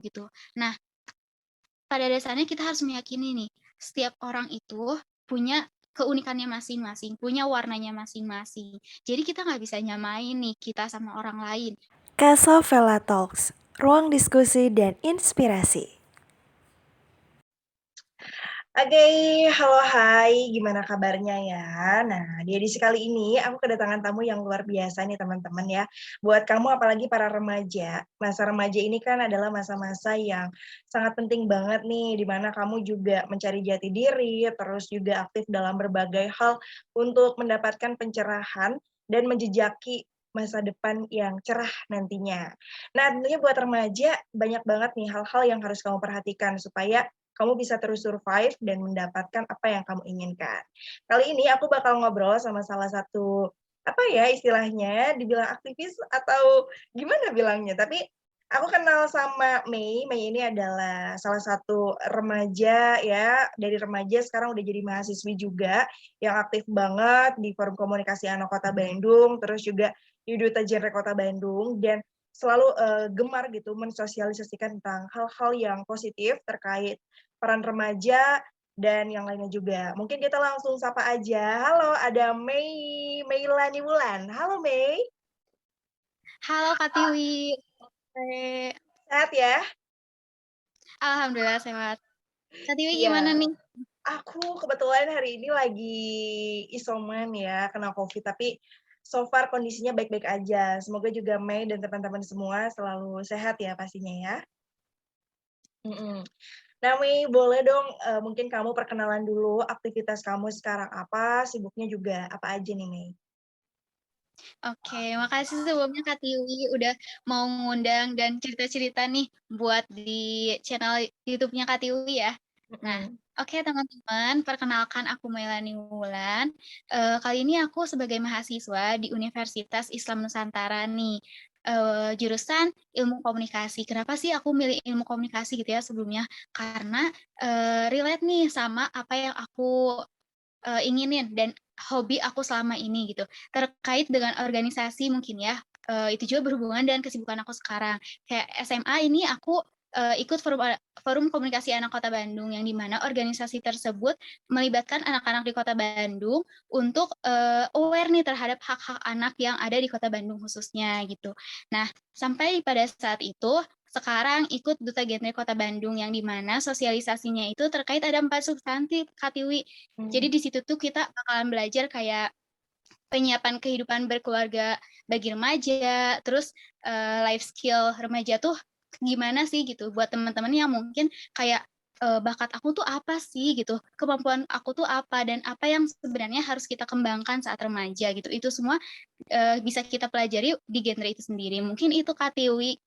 gitu. Nah, pada dasarnya kita harus meyakini nih, setiap orang itu punya keunikannya masing-masing, punya warnanya masing-masing. Jadi kita nggak bisa nyamain nih kita sama orang lain. Kasavela Talks, ruang diskusi dan inspirasi. Oke, halo hai, gimana kabarnya ya? Nah, di edisi kali ini aku kedatangan tamu yang luar biasa nih teman-teman ya. Buat kamu apalagi para remaja, masa remaja ini kan adalah masa-masa yang sangat penting banget nih, di mana kamu juga mencari jati diri, terus juga aktif dalam berbagai hal untuk mendapatkan pencerahan dan menjejaki masa depan yang cerah nantinya. Nah, tentunya buat remaja banyak banget nih hal-hal yang harus kamu perhatikan supaya kamu bisa terus survive dan mendapatkan apa yang kamu inginkan. Kali ini aku bakal ngobrol sama salah satu, apa ya istilahnya, dibilang aktivis atau gimana bilangnya, tapi aku kenal sama Mei. Mei ini adalah salah satu remaja ya, dari remaja sekarang udah jadi mahasiswi juga, yang aktif banget di Forum Komunikasi Anak Kota Bandung, terus juga di Duta Genre Kota Bandung, dan selalu gemar gitu mensosialisasikan tentang hal-hal yang positif terkait peran remaja, dan yang lainnya juga. Mungkin kita langsung sapa aja. Halo, ada Meilani Wulan. Halo Mei, Halo Kak Tiwi, sore. sehat ya? Alhamdulillah sehat. Kak Tiwi gimana Iya, nih? aku kebetulan hari ini lagi isoman ya, kena COVID, tapi so far kondisinya baik-baik aja. Semoga juga Mei dan teman-teman semua selalu sehat ya pastinya ya. Mhm. Nah Mei, boleh dong, mungkin kamu perkenalan dulu aktivitas kamu sekarang apa, sibuknya juga apa aja nih Mei? Oke, makasih sebelumnya Kak Tiwi udah mau ngundang dan cerita-cerita nih buat di channel YouTube-nya Kak Tiwi ya. Nah, Mhm. oke teman-teman, perkenalkan aku Melani Wulan. Kali ini aku sebagai mahasiswa di Universitas Islam Nusantara nih, jurusan Ilmu Komunikasi. Kenapa sih aku milih Ilmu Komunikasi gitu ya sebelumnya? Karena, relate nih sama apa yang aku inginin dan hobi aku selama ini gitu, terkait dengan organisasi mungkin ya, itu juga berhubungan dengan kesibukan aku sekarang. Kayak SMA ini aku, ikut forum komunikasi anak Kota Bandung, yang di mana organisasi tersebut melibatkan anak-anak di Kota Bandung untuk, aware nih terhadap hak-hak anak yang ada di Kota Bandung khususnya gitu. Nah, sampai pada saat itu, sekarang ikut Duta Genre Kota Bandung, yang di mana sosialisasinya itu terkait ada 4 substansi Kak Tiwi. Jadi Mmm. di situ tuh kita bakalan belajar kayak penyiapan kehidupan berkeluarga bagi remaja, terus, life skill remaja tuh gimana sih gitu, buat teman-teman yang mungkin kayak, bakat aku tuh apa sih gitu, kemampuan aku tuh apa, dan apa yang sebenarnya harus kita kembangkan saat remaja gitu. Itu semua, bisa kita pelajari di genre itu sendiri. Mungkin itu Kak Tiwi.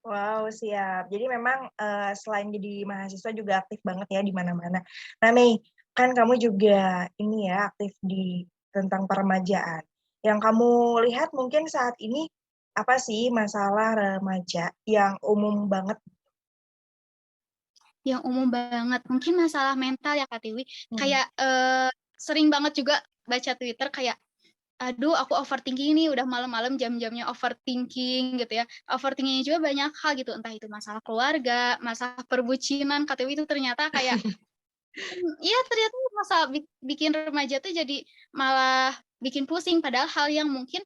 Wow, siap. Jadi memang, selain jadi mahasiswa juga aktif banget ya di mana-mana. Nah Mei, kan kamu juga ini ya, aktif di tentang peremajaan. Yang kamu lihat mungkin saat ini, apa sih masalah remaja yang umum banget? Yang umum banget, mungkin masalah mental ya Kak Tiwi, Mhm. kayak, sering banget juga baca Twitter kayak, aduh aku overthinking nih, udah malam-malam jam-jamnya overthinking gitu ya. Overthinking-nya juga banyak hal gitu, entah itu masalah keluarga, masalah perbucinan, Kak Tiwi itu ternyata kayak iya ternyata masalah bikin remaja tuh jadi malah bikin pusing, padahal hal yang mungkin,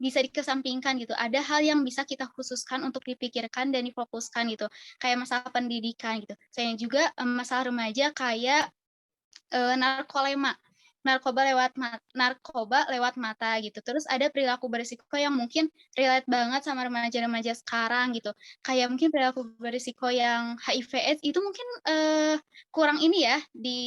bisa dikesampingkan gitu. Ada hal yang bisa kita khususkan untuk dipikirkan dan difokuskan gitu, kayak masalah pendidikan gitu. Selain juga, masalah remaja kayak narkolema, narkoba lewat mata gitu. Terus ada perilaku berisiko yang mungkin relate banget sama remaja-remaja sekarang gitu. Kayak mungkin perilaku berisiko yang HIV/AIDS itu mungkin, kurang ini ya di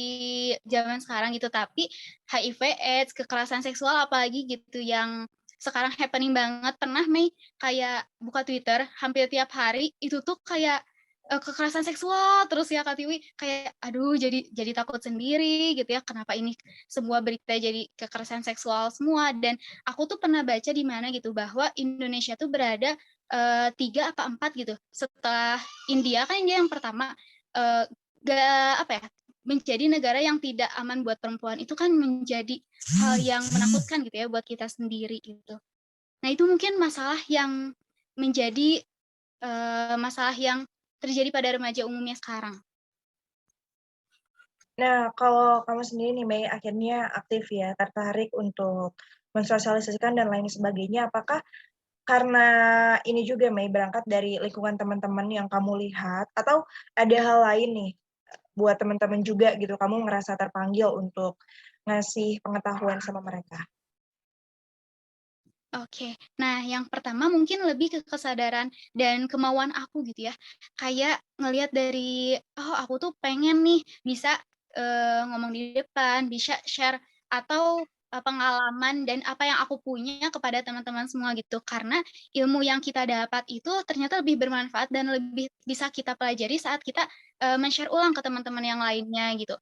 zaman sekarang gitu, tapi HIV/AIDS, kekerasan seksual apalagi gitu yang sekarang happening banget. Pernah Mei kayak buka Twitter hampir tiap hari, itu tuh kayak kekerasan seksual terus ya Kak Tiwi, kayak aduh jadi takut sendiri gitu ya, kenapa ini semua berita jadi kekerasan seksual semua, dan aku tuh pernah baca di mana gitu bahwa Indonesia tuh berada, 3 apa 4 gitu setelah India, kan India yang pertama, apa ya, menjadi negara yang tidak aman buat perempuan, itu kan menjadi hal yang menakutkan gitu ya buat kita sendiri gitu. Nah itu mungkin masalah yang menjadi masalah yang terjadi pada remaja umumnya sekarang. Nah, kalau kamu sendiri nih, Mei, akhirnya aktif ya, tertarik untuk mensosialisasikan dan lain sebagainya, apakah karena ini juga, Mei, berangkat dari lingkungan teman-teman yang kamu lihat, atau ada hal lain nih, buat teman-teman juga gitu, kamu ngerasa terpanggil untuk ngasih pengetahuan sama mereka? Oke. Nah, yang pertama mungkin lebih ke kesadaran dan kemauan aku gitu ya. Kayak ngelihat dari, "Oh, aku tuh pengen nih bisa, ngomong di depan, bisa share atau, pengalaman dan apa yang aku punya kepada teman-teman semua," gitu. Karena ilmu yang kita dapat itu ternyata lebih bermanfaat dan lebih bisa kita pelajari saat kita, men-share ulang ke teman-teman yang lainnya gitu.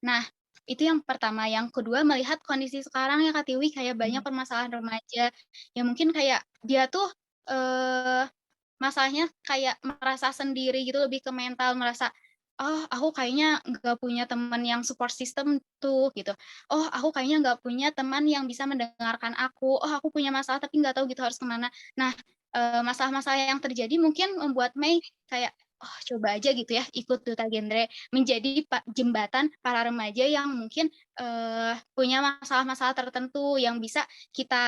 Nah, itu yang pertama. Yang kedua melihat kondisi sekarang ya Kak Tiwi, kayak banyak Mmm, permasalahan remaja ya mungkin kayak dia tuh, eee, masalahnya kayak merasa sendiri gitu, lebih ke mental, merasa, "Oh, aku kayaknya nggak punya teman yang support system tuh," gitu. "Oh, aku kayaknya nggak punya teman yang bisa mendengarkan aku. Oh, aku punya masalah tapi nggak tahu gitu harus kemana." Nah, masalah-masalah yang terjadi mungkin membuat Mei kayak, "Oh, coba aja gitu ya ikut Duta Genre," menjadi jembatan para remaja yang mungkin, punya masalah-masalah tertentu yang bisa kita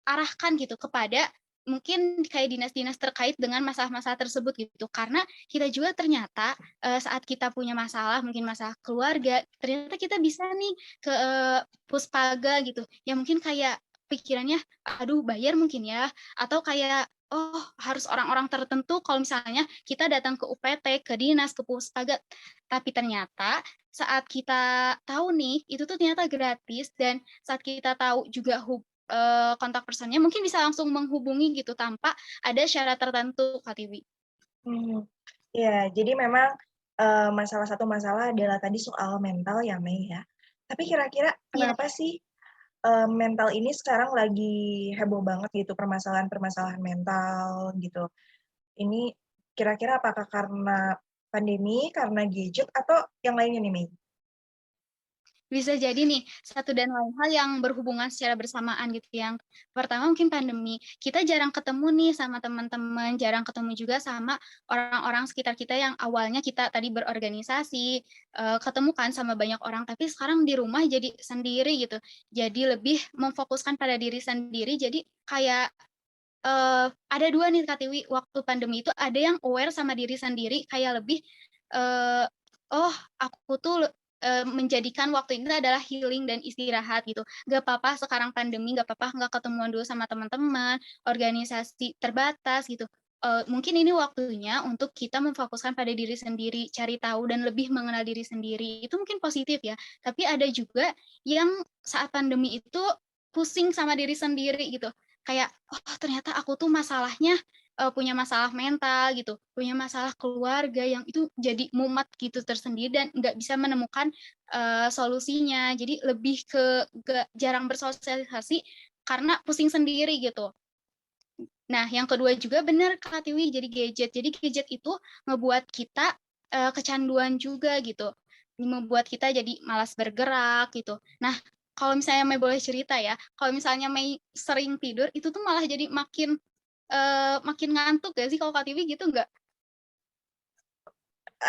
arahkan gitu kepada mungkin kayak dinas-dinas terkait dengan masalah-masalah tersebut gitu. Karena kita juga ternyata, saat kita punya masalah, mungkin masalah keluarga, ternyata kita bisa nih ke, puspaga gitu, yang mungkin kayak pikirannya, "Aduh bayar mungkin ya?" Atau kayak, "Oh harus orang-orang tertentu," kalau misalnya kita datang ke UPT, ke dinas, ke puspaga. Tapi ternyata saat kita tahu nih, itu tuh ternyata gratis dan saat kita tahu juga kontak personnya mungkin bisa langsung menghubungi gitu tanpa ada syarat tertentu, Kak Tiwi. mhm. Iya, jadi memang, salah satu masalah adalah tadi soal mental ya, Mei, ya. Tapi kira-kira Iya. kenapa sih, mental ini sekarang lagi heboh banget gitu, permasalahan-permasalahan mental gitu? Ini kira-kira apakah karena pandemi, karena gadget, atau yang lainnya nih, Mei? Bisa jadi nih, satu dan lain hal yang berhubungan secara bersamaan gitu. Yang pertama mungkin pandemi, kita jarang ketemu nih sama teman-teman, jarang ketemu juga sama orang-orang sekitar kita yang awalnya kita tadi berorganisasi, ketemu kan sama banyak orang, tapi sekarang di rumah jadi sendiri gitu. Jadi lebih memfokuskan pada diri sendiri, jadi kayak ada 2 nih Kak Tiwi, waktu pandemi itu ada yang aware sama diri sendiri, kayak lebih, eee, "Oh, aku tuh, menjadikan waktu ini adalah healing dan istirahat," gitu. "Nggak papa sekarang pandemi, nggak papa nggak ketemuan dulu sama teman-teman, organisasi terbatas," gitu. Mungkin ini waktunya untuk kita memfokuskan pada diri sendiri, cari tahu dan lebih mengenal diri sendiri. Itu mungkin positif ya, tapi ada juga yang saat pandemi itu pusing sama diri sendiri gitu. Kayak, "Oh ternyata aku tuh masalahnya, punya masalah mental," gitu, punya masalah keluarga yang itu jadi mumet gitu tersendiri dan nggak bisa menemukan, solusinya. Jadi lebih ke jarang bersosialisasi karena pusing sendiri gitu. Nah yang kedua juga bener Kak Tiwi, jadi gadget. Jadi gadget itu ngebuat kita, kecanduan juga gitu, membuat kita jadi malas bergerak gitu. Nah kalau misalnya Mei boleh cerita ya, kalau misalnya Mei sering tidur, itu tuh malah jadi makin, makin ngantuk gak sih kalau Kak Tiwi gitu nggak?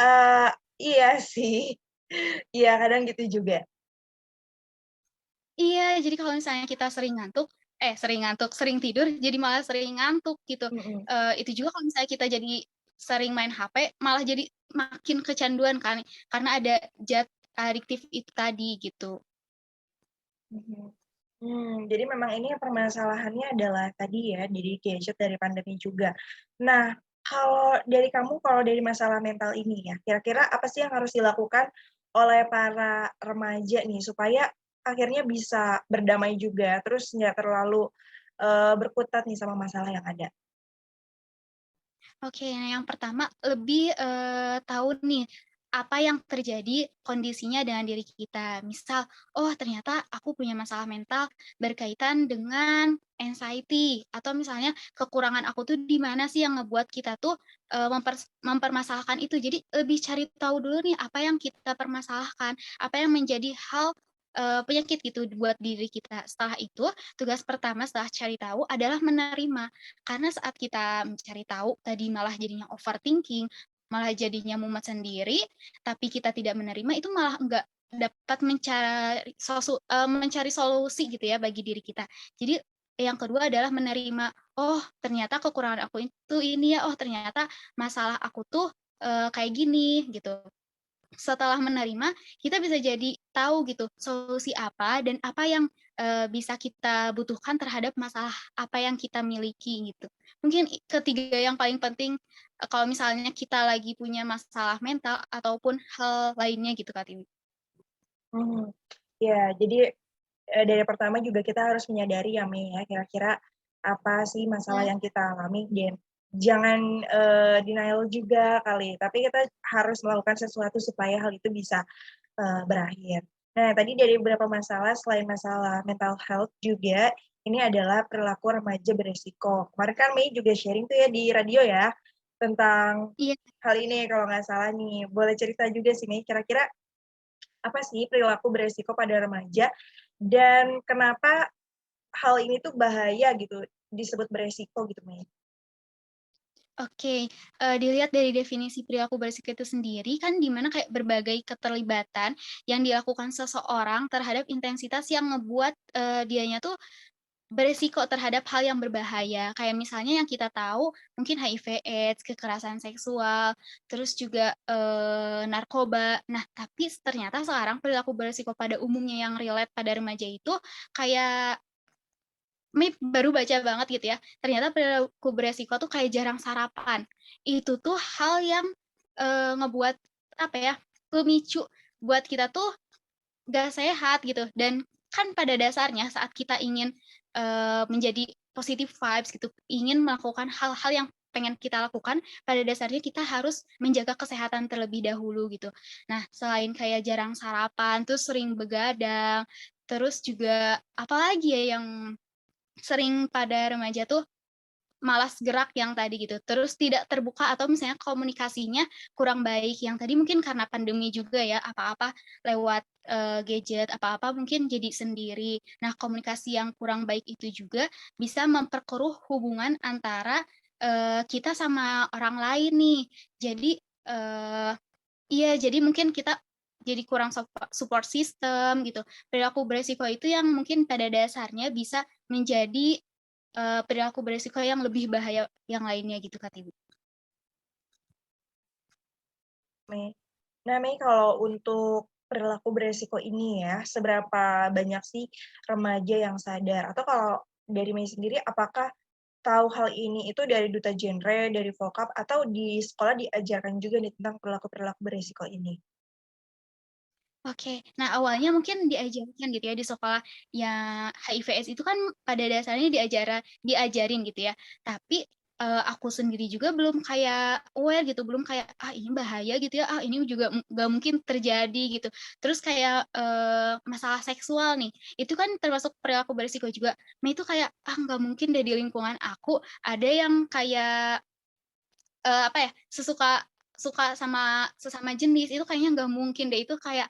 Eee, iya sih. Iya, kadang gitu juga. Iya, jadi kalau misalnya kita sering tidur jadi malah sering ngantuk gitu. Mhm, Itu juga kalau misalnya kita jadi sering main HP, malah jadi makin kecanduan kan, karena ada zat adiktif itu tadi gitu. mhm. Jadi memang ini permasalahannya adalah tadi ya, dari gadget, dari pandemi juga. Nah, kalau dari masalah mental ini ya, kira-kira apa sih yang harus dilakukan oleh para remaja nih, supaya akhirnya bisa berdamai juga, terus nggak terlalu, berkutat nih sama masalah yang ada? Oke, nah yang pertama lebih, tahu nih, apa yang terjadi kondisinya dengan diri kita. Misal, "Oh ternyata aku punya masalah mental berkaitan dengan anxiety," atau misalnya, "Kekurangan aku tuh di mana sih yang ngebuat kita tuh, mempermasalahkan itu." Jadi lebih cari tahu dulu nih apa yang kita permasalahkan, apa yang menjadi hal penyakit gitu buat diri kita. Setelah itu, tugas pertama setelah cari tahu adalah menerima. Karena saat kita mencari tahu tadi malah jadinya overthinking, malah jadinya mumet sendiri, tapi kita tidak menerima, itu malah enggak dapat mencari solusi gitu ya bagi diri kita. Jadi yang kedua adalah menerima, "Oh ternyata kekurangan aku itu ini ya, oh ternyata masalah aku tuh, kayak gini," gitu. Setelah menerima, kita bisa jadi tahu gitu solusi apa dan apa yang, bisa kita butuhkan terhadap masalah apa yang kita miliki gitu. Mungkin ketiga yang paling penting, kalau misalnya kita lagi punya masalah mental ataupun hal lainnya gitu Kak Tiwi. Mmm, ya jadi, dari pertama juga kita harus menyadari ya, Mei, ya, kira-kira apa sih masalah Iya, yang kita alami dan jangan, denial juga kali, tapi kita harus melakukan sesuatu supaya hal itu bisa, berakhir. Nah, tadi dari beberapa masalah selain masalah mental health juga, ini adalah perilaku remaja beresiko. Kemarin kan Mei juga sharing tuh ya di radio ya, tentang iya. hal ini kalau nggak salah nih. Boleh cerita juga sih Mei, kira-kira apa sih perilaku beresiko pada remaja, dan kenapa hal ini tuh bahaya gitu, disebut beresiko gitu, Mei? Oke, dilihat dari definisi perilaku berisiko itu sendiri kan di mana kayak berbagai keterlibatan yang dilakukan seseorang terhadap intensitas yang ngebuat, dianya tuh beresiko terhadap hal yang berbahaya. Kayak misalnya yang kita tahu mungkin HIV/AIDS, kekerasan seksual, terus juga, narkoba. Nah, tapi ternyata sekarang perilaku beresiko pada umumnya yang relate pada remaja itu kayak baru baca banget gitu ya, ternyata perilaku beresiko tuh kayak jarang sarapan. Itu tuh hal yang, ngebuat, apa ya, pemicu buat kita tuh nggak sehat gitu, dan kan pada dasarnya saat kita ingin, menjadi positive vibes gitu, ingin melakukan hal-hal yang pengen kita lakukan, pada dasarnya kita harus menjaga kesehatan terlebih dahulu gitu. Nah, selain kayak jarang sarapan, terus sering begadang, terus juga apalagi ya yang sering pada remaja tuh malas gerak yang tadi gitu, terus tidak terbuka atau misalnya komunikasinya kurang baik, yang tadi mungkin karena pandemi juga ya, apa-apa lewat, gadget, apa-apa mungkin jadi sendiri. Nah, komunikasi yang kurang baik itu juga bisa memperkeruh hubungan antara, kita sama orang lain nih. Jadi, eee iya, jadi mungkin kita jadi kurang support system gitu. Perilaku beresiko itu yang mungkin pada dasarnya bisa menjadi, perilaku beresiko yang lebih bahaya yang lainnya gitu, Kak Tibi. Mei. Nah, Mei, kalau untuk perilaku beresiko ini ya, seberapa banyak sih remaja yang sadar? Atau kalau dari Mei sendiri, apakah tahu hal ini itu dari duta genre, dari Vokap, atau di sekolah diajarkan juga nih tentang perilaku-perilaku beresiko ini? Oke. Nah, awalnya mungkin diajarkan gitu ya di sekolah, ya HIV/AIDS itu kan pada dasarnya diajarin gitu ya. Tapi, aku sendiri juga belum kayak aware gitu, belum kayak, "Ah, ini bahaya gitu ya, ah ini juga nggak mungkin terjadi," gitu. Terus kayak, masalah seksual nih, itu kan termasuk perilaku berisiko juga. Nah, itu kayak, "Ah, nggak mungkin deh di lingkungan aku ada yang kayak apa ya, suka sama sesama jenis, itu kayaknya nggak mungkin deh, itu kayak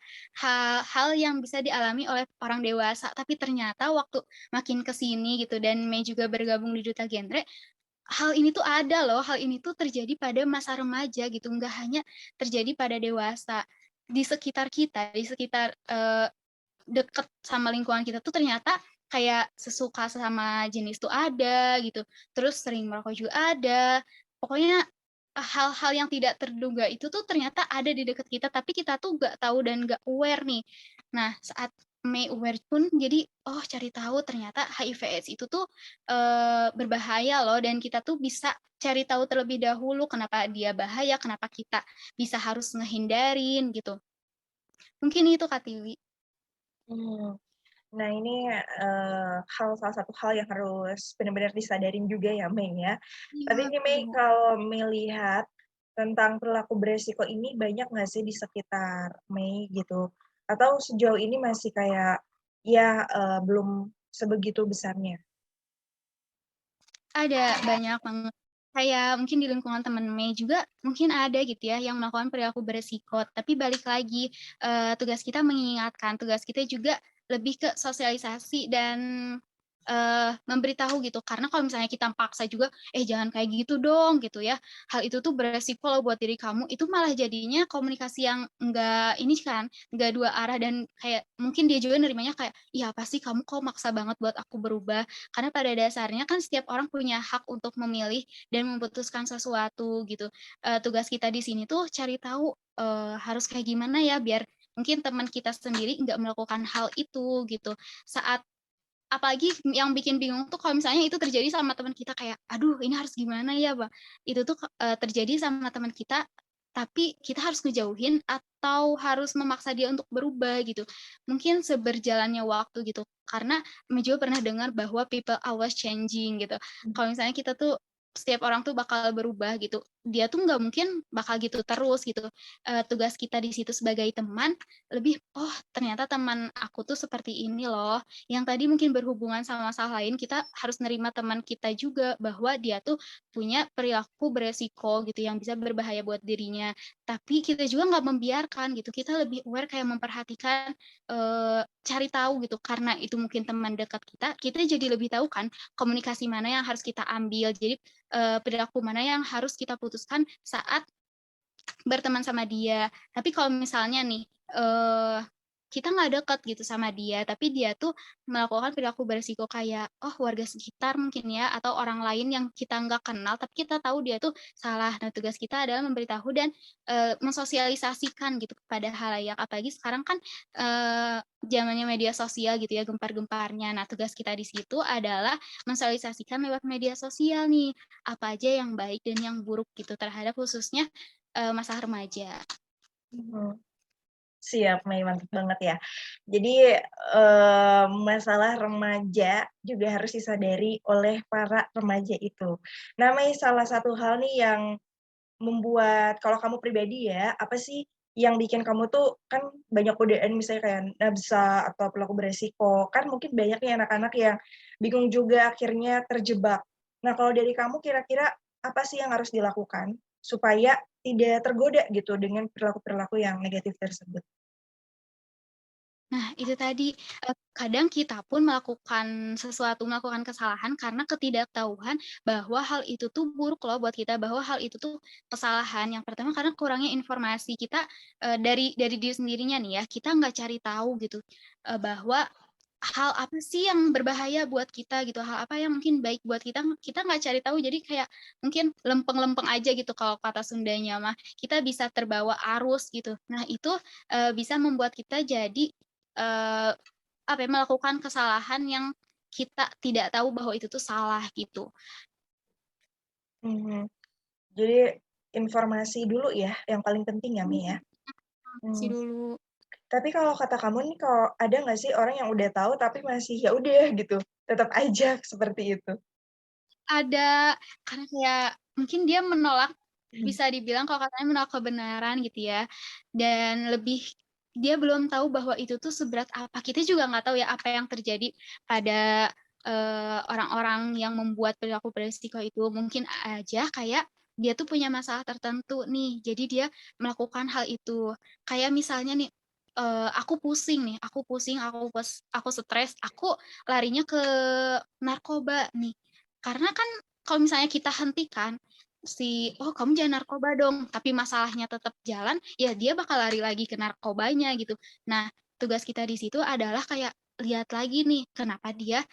hal yang bisa dialami oleh orang dewasa. Tapi ternyata waktu makin ke sini gitu dan Mei juga bergabung di Duta Genre, hal ini tuh ada loh, hal ini tuh terjadi pada masa remaja gitu, nggak hanya terjadi pada dewasa. Di sekitar kita, di sekitar, deket sama lingkungan kita tuh ternyata kayak sesuka sesama jenis tuh ada gitu, terus sering merokok juga ada. Pokoknya, hal-hal yang tidak terduga itu tuh ternyata ada di dekat kita, tapi kita tuh nggak tahu dan nggak aware nih. Nah, saat Mei aware pun jadi, oh cari tahu ternyata HIV/AIDS itu tuh, berbahaya loh dan kita tuh bisa cari tahu terlebih dahulu kenapa dia bahaya, kenapa kita bisa harus ngehindarin gitu. Mungkin itu Kak Tiwi. Mmm. Nah ini, salah satu hal yang harus benar-benar disadarin juga ya, Mei, ya. Iya, Tapi ini Mei, betul. kalau melihat tentang perilaku beresiko ini banyak nggak sih di sekitar Mei gitu? Atau sejauh ini masih kayak, ya, belum sebegitu besarnya? Ada, banyak banget. Kayak mungkin di lingkungan temen Mei juga mungkin ada gitu ya yang melakukan perilaku beresiko, tapi balik lagi, tugas kita mengingatkan, tugas kita juga lebih ke sosialisasi dan, memberitahu gitu. Karena kalau misalnya kita paksa juga, "Eh, jangan kayak gitu dong," gitu ya, "hal itu tuh beresiko loh buat diri kamu," itu malah jadinya komunikasi yang enggak ini kan, enggak dua arah dan kayak mungkin dia juga nerimanya kayak, "Ih, apa sih kamu kok maksa banget buat aku berubah?" Karena pada dasarnya kan setiap orang punya hak untuk memilih dan memutuskan sesuatu gitu. Tugas kita di sini tuh cari tahu, harus kayak gimana ya biar mungkin teman kita sendiri nggak melakukan hal itu gitu. Saat apalagi yang bikin bingung tuh kalau misalnya itu terjadi sama teman kita kayak, "Aduh ini harus gimana ya, Bang?" Itu tuh terjadi sama teman kita, tapi kita harus ngejauhin atau harus memaksa dia untuk berubah gitu. Mungkin seberjalannya waktu gitu, karena Kami juga pernah dengar bahwa people always changing gitu. Kalau misalnya kita tuh setiap orang tuh bakal berubah gitu, dia tuh nggak mungkin bakal gitu terus gitu. Tugas kita di situ sebagai teman lebih, "Oh ternyata teman aku tuh seperti ini loh." Yang tadi mungkin berhubungan sama masalah lain, kita harus nerima teman kita juga bahwa dia tuh punya perilaku beresiko gitu yang bisa berbahaya buat dirinya. Tapi kita juga nggak membiarkan gitu, kita lebih aware kayak memperhatikan, cari tahu gitu, karena itu mungkin teman dekat kita jadi lebih tahu kan komunikasi mana yang harus kita ambil. Jadi, perilaku mana yang harus kita putuskan saat berteman sama dia. Tapi kalau misalnya nih, kita nggak deket gitu sama dia, tapi dia tuh melakukan perilaku beresiko kayak, oh warga sekitar mungkin ya, atau orang lain yang kita nggak kenal, tapi kita tahu dia tuh salah. Nah, tugas kita adalah memberitahu dan, mensosialisasikan gitu kepada khalayak. Apalagi sekarang kan, zamannya media sosial gitu ya, gempar-gemparnya. Nah, tugas kita di situ adalah mensosialisasikan lewat media sosial nih, apa aja yang baik dan yang buruk gitu terhadap khususnya masa remaja. Mhm. Siap, Mei, mantap banget ya. Jadi, masalah remaja juga harus disadari oleh para remaja itu. Nah, Mei, salah satu hal nih yang membuat kalau kamu pribadi ya, apa sih yang bikin kamu tuh kan banyak godaan misalnya kayak nafsa atau perilaku beresiko, kan mungkin banyak nih anak-anak yang bingung juga akhirnya terjebak. Nah, kalau dari kamu kira-kira apa sih yang harus dilakukan supaya tidak tergoda gitu dengan perilaku-perilaku yang negatif tersebut? Nah, itu tadi, kadang kita pun melakukan kesalahan karena ketidaktahuan bahwa hal itu tuh buruk loh buat kita, bahwa hal itu tuh kesalahan. Yang pertama karena kurangnya informasi kita, dari diri sendirinya nih ya, kita nggak cari tahu gitu, bahwa hal apa sih yang berbahaya buat kita gitu, hal apa yang mungkin baik buat kita nggak cari tahu. Jadi kayak mungkin lempeng-lempeng aja gitu kalau kata Sundanya mah, kita bisa terbawa arus gitu. Nah itu, bisa membuat kita jadi apa ya, melakukan kesalahan yang kita tidak tahu bahwa itu tuh salah gitu. Mhm. Jadi informasi dulu ya, yang paling penting ya, Mi, ya? Isi Mmm. dulu. Tapi kalau kata kamu nih, kalau ada nggak sih orang yang udah tahu tapi masih, ya udah gitu, tetap aja seperti itu? Ada, karena kayak mungkin dia menolak bisa dibilang kalau katanya menolak kebenaran gitu ya, dan lebih dia belum tahu bahwa itu tuh seberat apa. Kita juga nggak tahu ya apa yang terjadi pada, orang-orang yang membuat perilaku beresiko itu. Mungkin aja kayak dia tuh punya masalah tertentu nih, jadi dia melakukan hal itu. Kayak misalnya nih, aku stres, aku larinya ke narkoba nih. Karena kan kalau misalnya kita hentikan "Oh kamu jangan narkoba dong," tapi masalahnya tetap jalan, ya dia bakal lari lagi ke narkobanya gitu. Nah, tugas kita di situ adalah kayak lihat lagi nih, kenapa dia,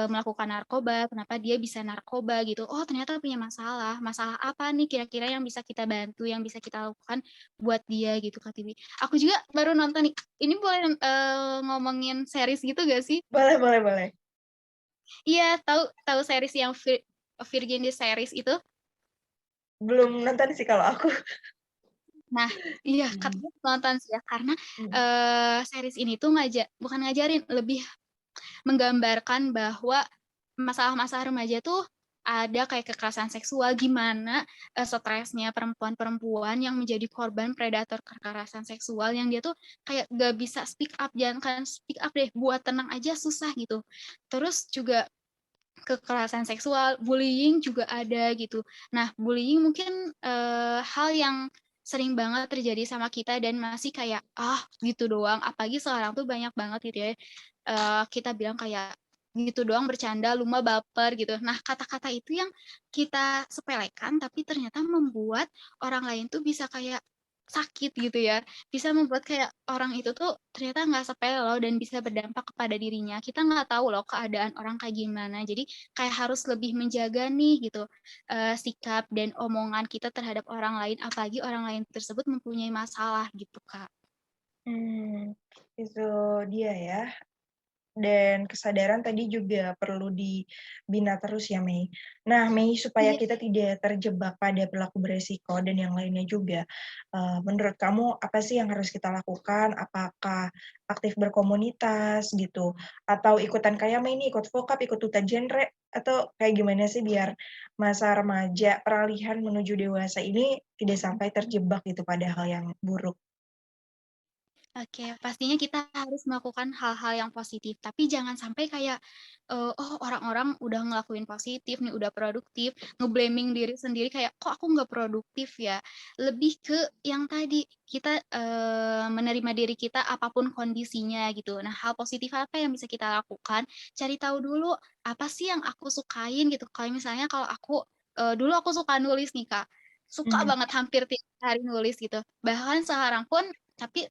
melakukan narkoba, kenapa dia bisa narkoba gitu. Oh ternyata punya masalah, masalah apa nih kira-kira yang bisa kita bantu, yang bisa kita lakukan buat dia gitu, Kak Tibi. Aku juga baru nonton nih, ini boleh, ngomongin series gitu gak sih? Boleh, boleh, boleh. Iya, tahu tahu series yang Virgin the Series itu? Belum nonton sih kalau aku. Nah, iya Mhm. katanya nonton sih ya, karena, Mhm. series ini tuh bukan ngajarin, lebih menggambarkan bahwa masalah-masalah remaja tuh ada kayak kekerasan seksual, gimana, stresnya perempuan-perempuan yang menjadi korban predator kekerasan seksual yang dia tuh kayak nggak bisa speak up, jangankan speak up deh, buat tenang aja susah gitu. Terus juga kekerasan seksual, bullying juga ada gitu. Nah, bullying mungkin, hal yang sering banget terjadi sama kita dan masih kayak, "Ah, gitu doang." Apalagi sekarang tuh banyak banget gitu ya, kita bilang kayak, "Gitu doang bercanda, lu mah baper," gitu. Nah, kata-kata itu yang kita sepelekan, tapi ternyata membuat orang lain tuh bisa kayak sakit gitu ya, bisa membuat kayak orang itu tuh ternyata nggak sepele loh dan bisa berdampak kepada dirinya. Kita nggak tahu loh keadaan orang kayak gimana. Jadi kayak harus lebih menjaga nih gitu, sikap dan omongan kita terhadap orang lain, apalagi orang lain tersebut mempunyai masalah gitu, Kak. Mmm, itu dia ya. Dan kesadaran tadi juga perlu dibina terus ya, Mei. Nah, Mei, supaya Iya. kita tidak terjebak pada perilaku beresiko dan yang lainnya juga, menurut kamu apa sih yang harus kita lakukan? Apakah aktif berkomunitas gitu, atau ikutan kayak Mei nih, ikut vokap, ikut duta genre, atau kayak gimana sih biar masa remaja peralihan menuju dewasa ini tidak sampai terjebak gitu pada hal yang buruk? Oke, pastinya kita harus melakukan hal-hal yang positif, tapi jangan sampai kayak, oh orang-orang udah ngelakuin positif nih, udah produktif, nge-blaming diri sendiri kayak, "Kok aku nggak produktif ya?" Lebih ke yang tadi, kita, menerima diri kita apapun kondisinya gitu. Nah, hal positif apa yang bisa kita lakukan, cari tahu dulu, apa sih yang aku sukain gitu. Kayak misalnya kalau aku, dulu aku suka nulis nih Kak, suka Mhm, banget hampir tiap hari nulis gitu. Bahkan sekarang pun tapi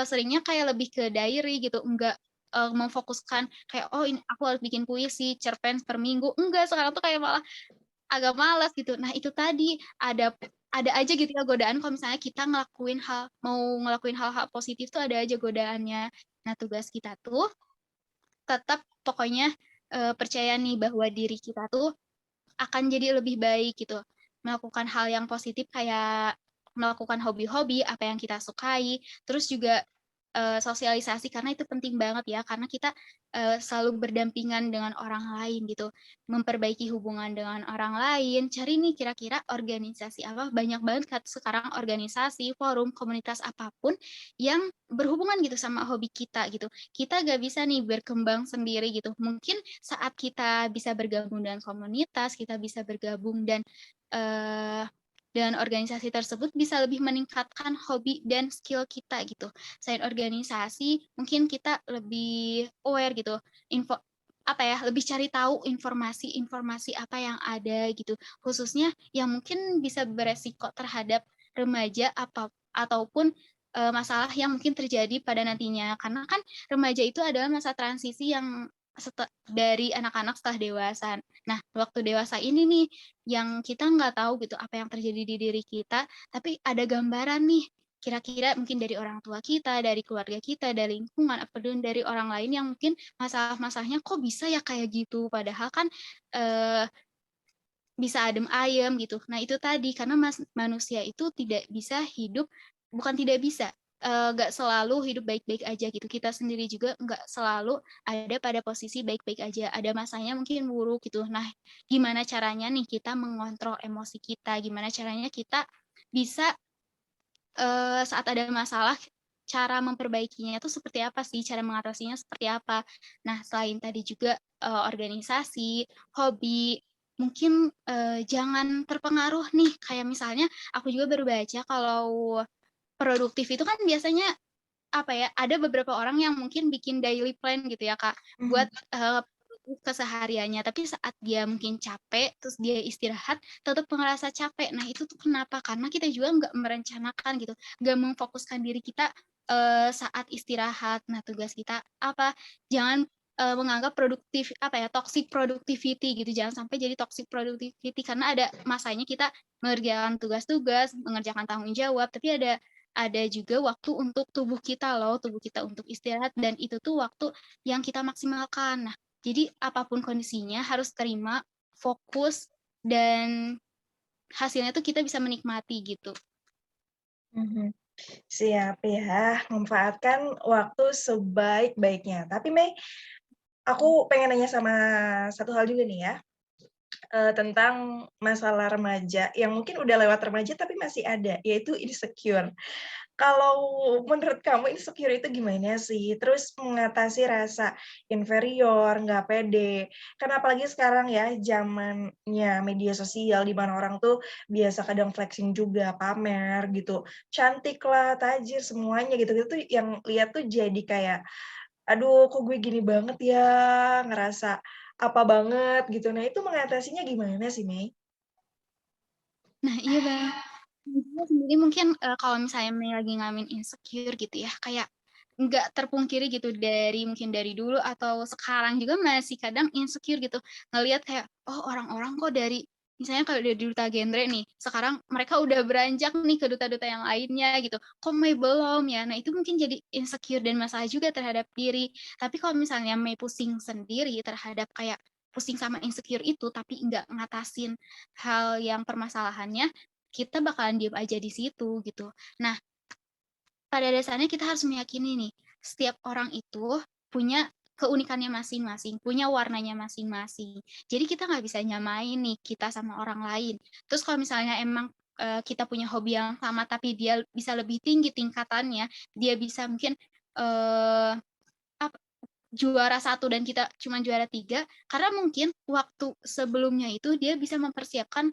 seringnya kayak lebih ke diary gitu, enggak, memfokuskan kayak, "Oh ini aku harus bikin puisi, cerpen per minggu." Enggak, sekarang tuh kayak malah agak malas gitu. Nah itu tadi, ada aja gitu ya godaan kalau misalnya kita mau ngelakuin hal-hal positif tuh ada aja godaannya. Nah tugas kita tuh tetap pokoknya, percaya nih bahwa diri kita tuh akan jadi lebih baik gitu. Melakukan hal yang positif kayak melakukan hobi-hobi, apa yang kita sukai, terus juga, sosialisasi karena itu penting banget ya, karena kita, selalu berdampingan dengan orang lain gitu. Memperbaiki hubungan dengan orang lain, cari nih kira-kira organisasi apa, banyak banget sekarang organisasi, forum, komunitas apapun yang berhubungan gitu sama hobi kita gitu. Kita nggak bisa nih berkembang sendiri gitu. Mungkin saat kita bisa bergabung dengan komunitas, kita bisa bergabung eee, dan organisasi tersebut bisa lebih meningkatkan hobi dan skill kita gitu. Selain organisasi, mungkin kita lebih aware gitu, apa ya, lebih cari tahu informasi-informasi apa yang ada gitu, khususnya yang mungkin bisa beresiko terhadap remaja ataupun, masalah yang mungkin terjadi pada nantinya. Karena kan remaja itu adalah masa transisi yang dari anak-anak setelah dewasa. Nah, waktu dewasa ini nih, yang kita nggak tahu gitu apa yang terjadi di diri kita, tapi ada gambaran nih, kira-kira mungkin dari orang tua kita, dari keluarga kita, dari lingkungan, ataupun dari orang lain yang mungkin masalah-masalahnya, "Kok bisa ya kayak gitu?" Padahal kan, eee, bisa adem ayem gitu. Nah itu tadi, karena manusia itu tidak bisa hidup bukan tidak bisa, nggak selalu hidup baik-baik aja gitu. Kita sendiri juga nggak selalu ada pada posisi baik-baik aja, ada masanya mungkin buruk gitu. Nah, gimana caranya nih kita mengontrol emosi kita, gimana caranya kita bisa, saat ada masalah, cara memperbaikinya itu seperti apa sih, cara mengatasinya seperti apa. Nah, selain tadi juga, organisasi, hobi, mungkin, jangan terpengaruh nih, kayak misalnya aku juga baru baca kalau produktif itu kan biasanya apa ya, ada beberapa orang yang mungkin bikin daily plan gitu ya, Kak, mhm. buat, kesehariannya, tapi saat dia mungkin capek, terus dia istirahat, tetep ngerasa capek. Nah, itu tuh kenapa? Karena kita juga nggak merencanakan gitu, nggak memfokuskan diri kita, saat istirahat. Nah, tugas kita apa, jangan, menganggap apa ya, toxic productivity gitu, jangan sampai jadi toxic productivity karena ada masanya kita mengerjakan tugas-tugas, mengerjakan tanggung jawab, tapi ada juga waktu untuk tubuh kita loh, tubuh kita untuk istirahat dan itu tuh waktu yang kita maksimalkan. Nah, jadi apapun kondisinya harus terima, fokus, dan hasilnya tuh kita bisa menikmati gitu. Mhm. Siap ya, memanfaatkan waktu sebaik-baiknya. Tapi Mei, aku pengen nanya sama satu hal juga nih ya. tentang masalah remaja yang mungkin udah lewat remaja tapi masih ada, yaitu insecure. Kalau menurut kamu insecure itu gimana sih? Terus mengatasi rasa inferior, nggak pede, kan apalagi sekarang ya zamannya media sosial di mana orang tuh biasa kadang flexing juga, pamer gitu, cantik lah, tajir, semuanya gitu-gitu tuh yang lihat tuh jadi kayak, "Aduh kok gue gini banget ya?" Ngerasa apa banget gitu. Nah itu mengatasinya gimana sih, Mei? Nah, iya, Bang. Aku sendiri mungkin, kalau misalnya Mei lagi ngalamin insecure gitu ya, kayak nggak terpungkiri gitu dari mungkin dari dulu atau sekarang juga masih kadang insecure gitu, ngelihat kayak, oh orang-orang kok dari misalnya kalau dari duta genre nih, sekarang mereka udah beranjak nih ke duta-duta yang lainnya gitu, kok Mei belum ya? Nah itu mungkin jadi insecure dan masalah juga terhadap diri. Tapi kalau misalnya Mei pusing sendiri terhadap kayak pusing sama insecure itu, tapi nggak ngatasin hal yang permasalahannya, kita bakalan diem aja di situ gitu. Nah, pada dasarnya kita harus meyakini nih, setiap orang itu punya keunikannya masing-masing, punya warnanya masing-masing. Jadi kita nggak bisa nyamain nih kita sama orang lain. Terus kalau misalnya emang, kita punya hobi yang sama tapi dia bisa lebih tinggi tingkatannya, dia bisa mungkin, eee, ap juara satu dan kita cuma juara 3 karena mungkin waktu sebelumnya itu dia bisa mempersiapkan,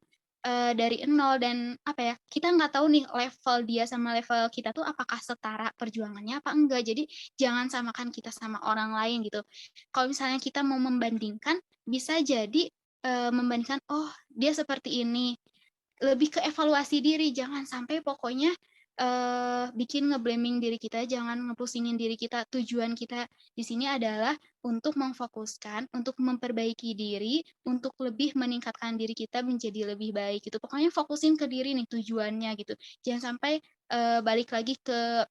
dari nol dan apa ya, kita nggak tahu nih level dia sama level kita tuh apakah setara perjuangannya apa enggak. Jadi jangan samakan kita sama orang lain gitu. Kalau misalnya kita mau membandingkan, bisa jadi, membandingkan, "Oh dia seperti ini." Lebih ke evaluasi diri, jangan sampai pokoknya, bikin nge-blaming diri kita, jangan ngepusingin diri kita. Tujuan kita di sini adalah untuk memfokuskan, untuk memperbaiki diri, untuk lebih meningkatkan diri kita menjadi lebih baik gitu. Pokoknya fokusin ke diri nih tujuannya gitu. Jangan sampai, balik lagi ke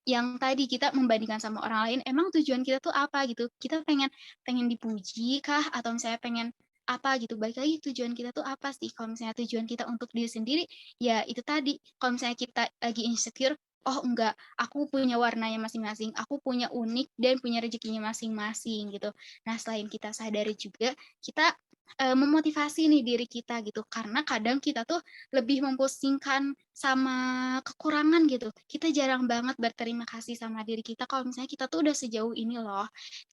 yang tadi kita membandingkan sama orang lain, emang tujuan kita tuh apa gitu? Kita pengen pengen dipuji kah? Atau misalnya pengen apa gitu? Balik lagi tujuan kita tuh apa sih? Kalau misalnya tujuan kita untuk diri sendiri, ya itu tadi, kalau misalnya kita lagi insecure, "Oh enggak, aku punya warnanya masing-masing, aku punya unik dan punya rezekinya masing-masing," gitu. Nah selain kita sadari juga, kita, memotivasi nih diri kita gitu, karena kadang kita tuh lebih memusingkan sama kekurangan gitu. Kita jarang banget berterima kasih sama diri kita kalau misalnya kita tuh udah sejauh ini loh,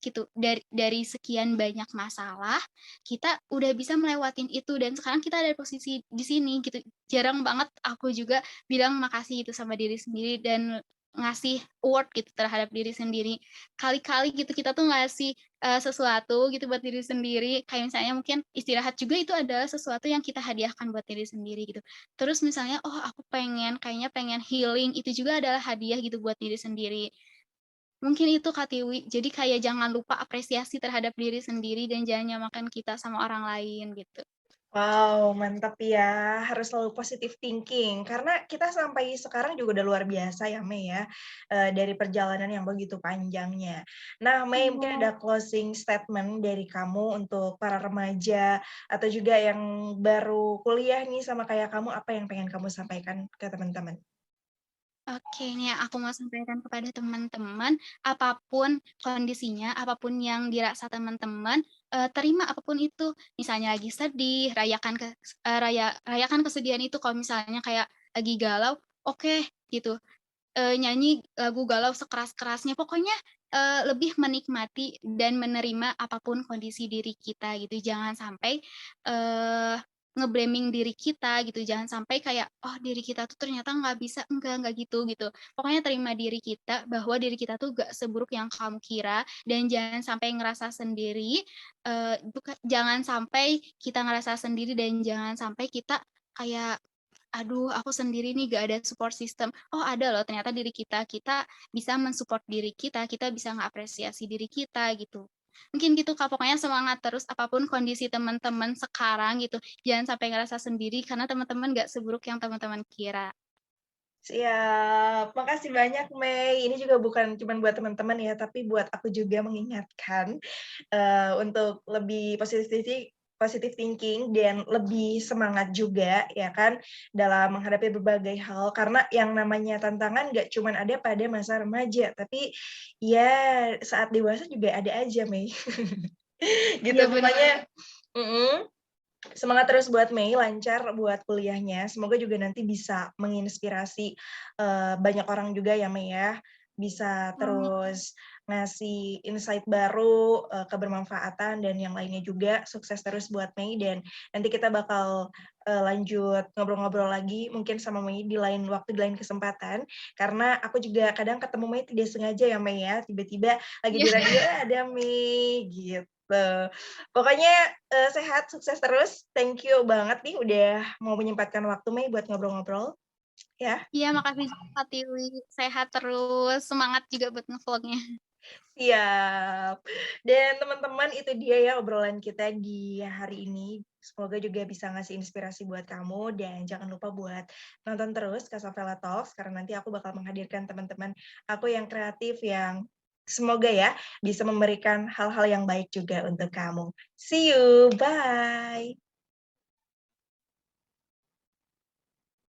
gitu. Dari sekian banyak masalah, kita udah bisa melewatin itu dan sekarang kita ada di posisi di sini gitu. Jarang banget aku juga bilang makasih gitu sama diri sendiri dan ngasih award gitu terhadap diri sendiri. Kali-kali gitu kita tuh ngasih, sesuatu gitu buat diri sendiri, kayak misalnya mungkin istirahat juga itu adalah sesuatu yang kita hadiahkan buat diri sendiri gitu. Terus misalnya, oh aku kayaknya pengen healing, itu juga adalah hadiah gitu buat diri sendiri. Mungkin itu Kak Tiwi, jadi kayak jangan lupa apresiasi terhadap diri sendiri dan jangan nyamakan kita sama orang lain gitu. Wow, mantap ya, harus selalu positive thinking, karena kita sampai sekarang juga udah luar biasa ya, Mei, ya, dari perjalanan yang begitu panjangnya. Nah, Mei, mungkin Iya. ada closing statement dari kamu untuk para remaja atau juga yang baru kuliah nih sama kayak kamu, apa yang pengen kamu sampaikan ke teman-teman? Oke, nih yang aku mau sampaikan kepada teman-teman, apapun kondisinya, apapun yang dirasa teman-teman, terima apapun itu. Misalnya lagi sedih, rayakan kesedihan itu kalau misalnya kayak lagi galau, oke gitu, nyanyi lagu galau sekeras-kerasnya, pokoknya, lebih menikmati dan menerima apapun kondisi diri kita gitu. Jangan sampai, eee, nge-blaming diri kita gitu, jangan sampai kayak, "Oh diri kita tuh ternyata nggak bisa," enggak gitu gitu. Pokoknya terima diri kita bahwa diri kita tuh nggak seburuk yang kamu kira dan jangan sampai ngerasa sendiri, jangan sampai kita ngerasa sendiri dan jangan sampai kita kayak aduh, aku sendiri nih gak ada support system. Oh ada loh ternyata diri kita, kita bisa men-support diri kita bisa ngapresiasi diri kita gitu. Mungkin gitu Kak, pokoknya semangat terus apapun kondisi teman-teman sekarang gitu, jangan sampai ngerasa sendiri karena teman-teman gak seburuk yang teman-teman kira. Siap, makasih banyak, Mei. Ini juga bukan cuman buat teman-teman ya, tapi buat aku juga mengingatkan, untuk lebih positive thinking dan lebih semangat juga ya kan, dalam menghadapi berbagai hal. Karena yang namanya tantangan nggak cuman ada pada masa remaja, tapi ya saat dewasa juga ada aja, Mei. Gitu Iya bener. pokoknya mhm. Semangat terus buat Mei, lancar buat kuliahnya. Semoga juga nanti bisa menginspirasi, banyak orang juga ya, Mei, ya. Bisa Amin. terus ngasih insight baru, kebermanfaatan dan yang lainnya juga. Sukses terus buat Mei dan nanti kita bakal, lanjut ngobrol-ngobrol lagi mungkin sama Mei di lain waktu, di lain kesempatan. Karena aku juga kadang ketemu Mei tidak sengaja ya, Mei, ya. Tiba-tiba lagi Iya. di radio, "Eh, ada Mei," gitu. Pokoknya, sehat, sukses terus. Thank you banget nih udah mau menyempatkan waktu, Mei, buat ngobrol-ngobrol, ya. Iya, makasih juga Kak Tiwi, sehat terus, semangat juga buat ngevlog-nya. Siap. Dan teman-teman itu dia ya obrolan kita di hari ini. Semoga juga bisa ngasih inspirasi buat kamu dan jangan lupa buat nonton terus Kasavela Talks karena nanti aku bakal menghadirkan teman-teman aku yang kreatif yang semoga ya bisa memberikan hal-hal yang baik juga untuk kamu. See you, bye.